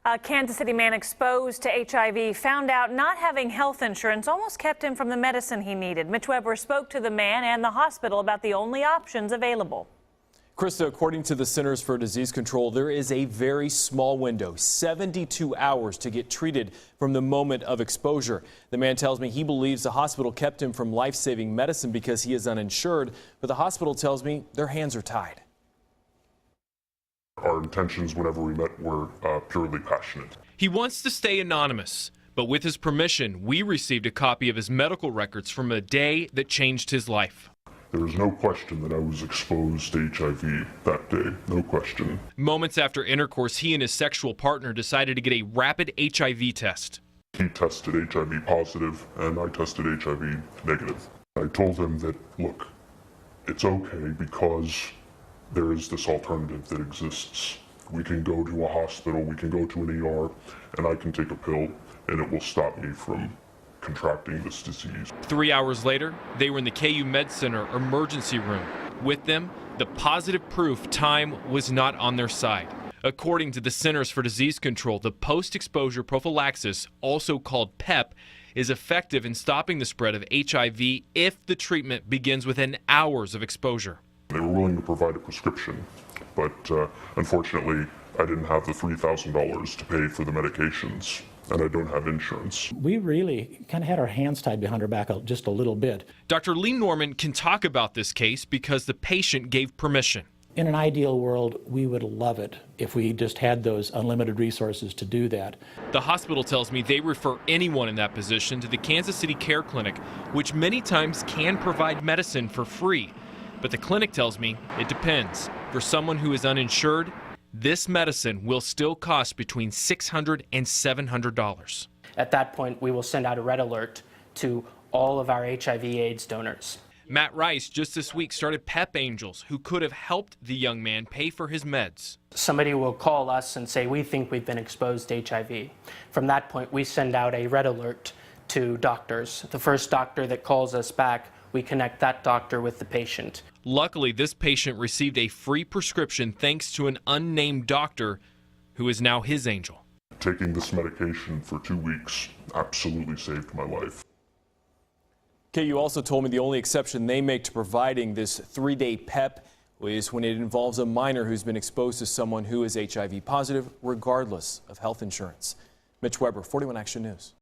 A Kansas City man exposed to HIV found out not having health insurance almost kept him from the medicine he needed. Mitch Weber spoke to the man and the hospital about the only options available. Krista, according to the Centers for Disease Control, there is a very small window, 72 hours to get treated from the moment of exposure. The man tells me he believes the hospital kept him from life-saving medicine because he is uninsured, but the hospital tells me their hands are tied. Our intentions whenever we met were purely passionate. He wants to stay anonymous, but with his permission, we received a copy of his medical records from a day that changed his life. There is no question that I was exposed to HIV that day, no question. Moments after intercourse, he and his sexual partner decided to get a rapid HIV test. He tested HIV positive and I tested HIV negative. I told him that, look, it's okay because there is this alternative that exists. We can go to a hospital, we can go to an ER, and I can take a pill and it will stop me from contracting this disease. 3 hours later, they were in the KU Med Center emergency room. With them, the positive proof time was not on their side. According to the Centers for Disease Control, the post-exposure prophylaxis, also called PEP, is effective in stopping the spread of HIV if the treatment begins within hours of exposure. They were willing to provide a prescription, but unfortunately, I didn't have the $3,000 to pay for the medications, and I don't have insurance. We really kind of had our hands tied behind our back just a little bit. Dr. Lee Norman can talk about this case because the patient gave permission. In an ideal world, we would love it if we just had those unlimited resources to do that. The hospital tells me they refer anyone in that position to the Kansas City Care Clinic, which many times can provide medicine for free. But the clinic tells me it depends. For someone who is uninsured, this medicine will still cost between $600 and $700. At that point, we will send out a red alert to all of our HIV/AIDS donors. Matt Rice just this week started PEP Angels, who could have helped the young man pay for his meds. Somebody will call us and say, we think we've been exposed to HIV. From that point, we send out a red alert to doctors. The first doctor that calls us back, we connect that doctor with the patient. Luckily, this patient received a free prescription thanks to an unnamed doctor who is now his angel. Taking this medication for 2 weeks absolutely saved my life. KU also told me the only exception they make to providing this 3-day PEP is when it involves a minor who's been exposed to someone who is HIV positive, regardless of health insurance. Mitch Weber, 41 Action News.